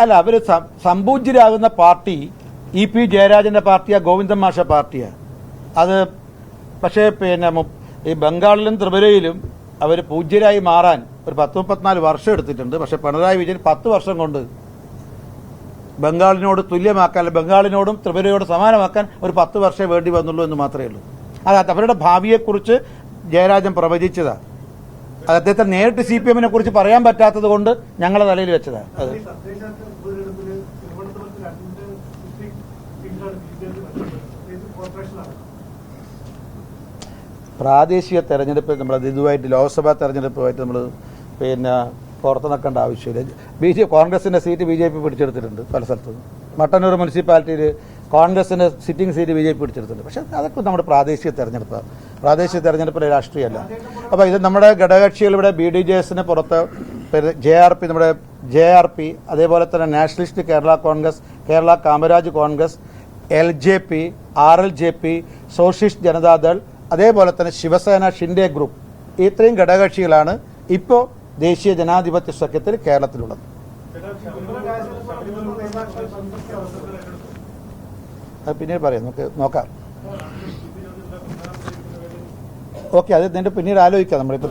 അല്ല, അവർ സംപൂജ്യരാകുന്ന party EP ജയരാജന്റെ പാർട്ടിയാ, ഗോവിന്ദൻ മാഷ പാർട്ടിയാ. അത് പക്ഷേ ഈ ബംഗാളിലും ത്രിപുരയിലും അവർ പൂജ്യരായി മാറാൻ ഒരു 10-34 വർഷം എടുത്തിട്ടുണ്ട്. പക്ഷെ പിണറായി വിജയൻ 10 വർഷം കൊണ്ട് ബംഗാളിനോട് തുല്യമാക്കാൻ, ബംഗാളിനോടും ത്രിപുരയോട് സമാനമാക്കാൻ ഒരു 10 വർഷമേ വേണ്ടി വന്നുള്ളൂ എന്ന് മാത്രമേ ഉള്ളൂ. അത് അവരുടെ ഭാവിയെക്കുറിച്ച് ജയരാജൻ പ്രവചിച്ചതാണ്. അത് അദ്ദേഹത്തെ നേരിട്ട് CPM കുറിച്ച് പറയാൻ പറ്റാത്തത് കൊണ്ട് ഞങ്ങളെ തലയിൽ വെച്ചതാണ്. അത് പ്രാദേശിക തെരഞ്ഞെടുപ്പ് നമ്മൾ ഇതുമായിട്ട് ലോക്സഭാ തെരഞ്ഞെടുപ്പുമായിട്ട് നമ്മൾ പുറത്ത് നിൽക്കേണ്ട ആവശ്യമില്ല. കോൺഗ്രസിന്റെ സീറ്റ് BJP പിടിച്ചെടുത്തിട്ടുണ്ട് പല സ്ഥലത്തും. മട്ടന്നൂർ മുനിസിപ്പാലിറ്റിയിൽ കോൺഗ്രസിന്റെ സിറ്റിംഗ് സീറ്റ് BJP പിടിച്ചെടുത്തിട്ടുണ്ട്. പക്ഷെ അതൊക്കെ നമ്മുടെ പ്രാദേശിക തെരഞ്ഞെടുപ്പാണ്. പ്രാദേശിക തെരഞ്ഞെടുപ്പിലെ രാഷ്ട്രീയമല്ല. അപ്പോൾ ഇത് നമ്മുടെ ഘടകകക്ഷികൾ ഇവിടെ BDJSന് പുറത്ത് JRP, നമ്മുടെ JRP, അതേപോലെ തന്നെ nationalist Kerala Congress, Kerala Kamaraj Congress, LJP, RLJP, socialist Janata Dal, അതേപോലെ തന്നെ ശിവസേന, ഷിൻഡെ ഗ്രൂപ്പ്, ഇത്രയും ഘടകകക്ഷികളാണ് ഇപ്പോൾ ദേശീയ ജനാധിപത്യ സഖ്യത്തിൽ കേരളത്തിലുള്ളത്. അത് പിന്നീട് പറയാം, നമുക്ക് നോക്കാം. ഓക്കെ, അത് ഇതിന്റെ പിന്നീട് ആലോചിക്കാം. നമ്മളിപ്പോൾ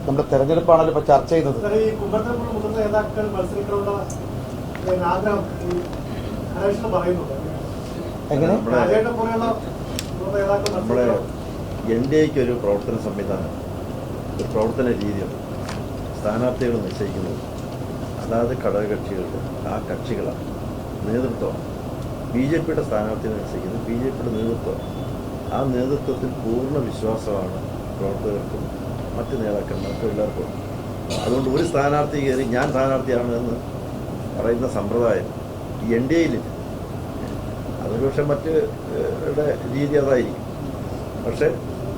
നമ്മുടെ തെരഞ്ഞെടുപ്പാണല്ലോ ഇപ്പോൾ ചർച്ച ചെയ്യുന്നത്. എങ്ങനെ നമ്മുടെ NDAക്ക് ഒരു പ്രവർത്തന സംവിധാനം, ഒരു പ്രവർത്തന രീതിയുണ്ട്. സ്ഥാനാർത്ഥികൾ നിശ്ചയിക്കുന്നത് അതാത് ഘടകകക്ഷികളുടെ ആ കക്ഷികളാണ്, നേതൃത്വമാണ്. BJPയുടെ സ്ഥാനാർത്ഥികളെ നിശ്ചയിക്കുന്നത് BJPയുടെ നേതൃത്വമാണ്. ആ നേതൃത്വത്തിൽ പൂർണ്ണ വിശ്വാസമാണ് പ്രവർത്തകർക്കും മറ്റ് നേതാക്കന്മാർക്കും എല്ലാവർക്കും. അതുകൊണ്ട് ഒരു സ്ഥാനാർത്ഥി കയറി ഞാൻ സ്ഥാനാർത്ഥിയാണ് എന്ന് പറയുന്ന സമ്പ്രദായം ഈ NDAയിലില്ല. അതൊരു പക്ഷേ മറ്റുടെ രീതി അതായിരിക്കും. പക്ഷെ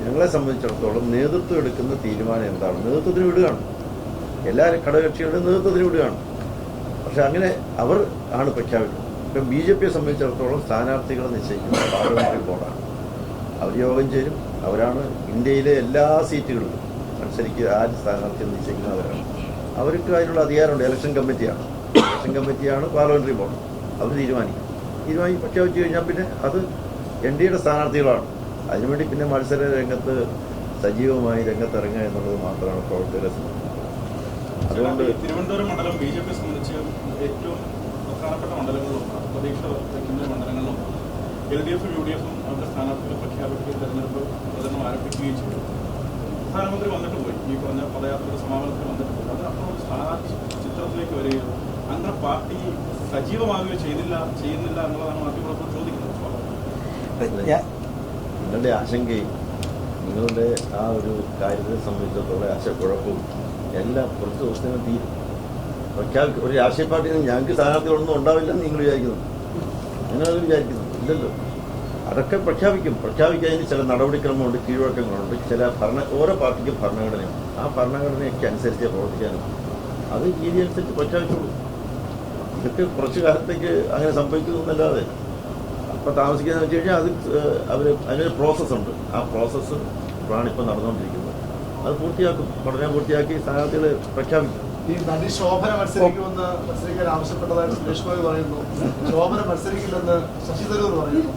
ഞങ്ങളെ സംബന്ധിച്ചിടത്തോളം നേതൃത്വം എടുക്കുന്ന തീരുമാനം എന്താണ്? നേതൃത്വത്തിന് വിടുകയാണ്, എല്ലാ ഘടകകക്ഷികളുടെ നേതൃത്വത്തിന് വിടുകയാണ്. പക്ഷെ അങ്ങനെ അവർ ആണ് പ്രഖ്യാപിക്കുന്നത്. ഇപ്പം BJPയെ സംബന്ധിച്ചിടത്തോളം സ്ഥാനാർത്ഥികളെ നിശ്ചയിക്കുന്ന പാർലമെന്ററി ബോർഡാണ്. അവർ യോഗം ചേരും. അവരാണ് ഇന്ത്യയിലെ എല്ലാ സീറ്റുകളിലും മത്സരിക്കുക. ആര് സ്ഥാനാർത്ഥികൾ നിശ്ചയിക്കുന്നവരാണ്. അവർക്ക് അതിനുള്ള അധികാരമുണ്ട്. ഇലക്ഷൻ കമ്മിറ്റിയാണ് പാർലമെന്ററി ബോർഡ്. അവർ തീരുമാനിക്കും. പ്രഖ്യാപിച്ചു കഴിഞ്ഞാൽ പിന്നെ അത് NDAയുടെ സ്ഥാനാർത്ഥികളാണ്. അതിനുവേണ്ടി പിന്നെ മത്സര രംഗത്ത് സജീവമായി രംഗത്തിറങ്ങുക എന്നുള്ളത് മാത്രമാണ് പ്രവർത്തകരെ സംബന്ധിച്ചത്. അതുകൊണ്ട് തിരുവനന്തപുരം മണ്ഡലം BJPയെ സംബന്ധിച്ച് ഏറ്റവും പ്രധാനപ്പെട്ട മണ്ഡലങ്ങളിലൊന്നാണ്. പ്രതീക്ഷ വയ്ക്കുന്ന മണ്ഡലങ്ങളിലൊന്നാണ്. LDFും UDFും അവരുടെ സ്ഥാനാർത്ഥികളെ പ്രഖ്യാപിക്കുകയും തെരഞ്ഞെടുപ്പ് പ്രചരണം ആരംഭിക്കുകയും ചെയ്തു. പ്രധാനമന്ത്രി വന്നിട്ട് പോയി, ഈ പറഞ്ഞ പദയാത്രയുടെ സമാപനത്തിൽ വന്നിട്ട് പോയി. അത് അപ്പോൾ ഒരു സ്ഥാനാർത്ഥി ചിത്രത്തിലേക്ക് വരികയോ അങ്ങനെ പാർട്ടി സജീവമാകുകയോ ചെയ്യുന്നില്ല എന്നുള്ളതാണ് മാധ്യമങ്ങളോട് ചോദിക്കുന്നത്. നിങ്ങളുടെ ആശങ്കയും നിങ്ങളുടെ ആ ഒരു കാര്യത്തെ സംബന്ധിച്ചിടത്തോളം ആശയക്കുഴപ്പവും എല്ലാം കുറച്ച് ദിവസത്തിനും തീരും. ഒരു രാഷ്ട്രീയ പാർട്ടിയിൽ ഞങ്ങൾക്ക് സ്ഥാനാർത്ഥികളൊന്നും ഉണ്ടാവില്ലെന്ന് നിങ്ങൾ വിചാരിക്കുന്നു. നിങ്ങളത് വിചാരിക്കുന്നു ഇല്ലല്ലോ. അതൊക്കെ പ്രഖ്യാപിക്കുന്നതിന് ചില നടപടിക്രമമുണ്ട്, കീഴ്വഴക്കങ്ങളുണ്ട്. ചില ഓരോ പാർട്ടിക്കും ഭരണഘടനയുണ്ട്. ആ ഭരണഘടനയൊക്കെ അനുസരിച്ച് പ്രവർത്തിക്കാനും അത് രീതി അനുസരിച്ച് പ്രഖ്യാപിച്ചോളൂ. ഇതൊക്കെ കുറച്ചു കാലത്തേക്ക് അങ്ങനെ സംഭവിക്കുന്നു എന്നല്ലാതെ അപ്പോൾ താമസിക്കുന്നതെന്ന് വെച്ച് കഴിഞ്ഞാൽ അത് അതിനൊരു പ്രോസസ്സുണ്ട്. ആ പ്രോസസ്സ് ആണ് ഇപ്പോൾ നടന്നുകൊണ്ടിരിക്കുന്നത്. അത് പഠനം പൂർത്തിയാക്കി സ്ഥാനാർത്ഥികളെ പ്രഖ്യാപിക്കും. ഈ നടി ശോഭന മത്സരിക്കാൻ ആവശ്യപ്പെട്ടതായിട്ട് സുരേഷ് ഗോപി പറയുന്നു. ശോഭന മത്സരിക്കില്ലെന്ന് ശശി തരൂർ പറയുന്നു.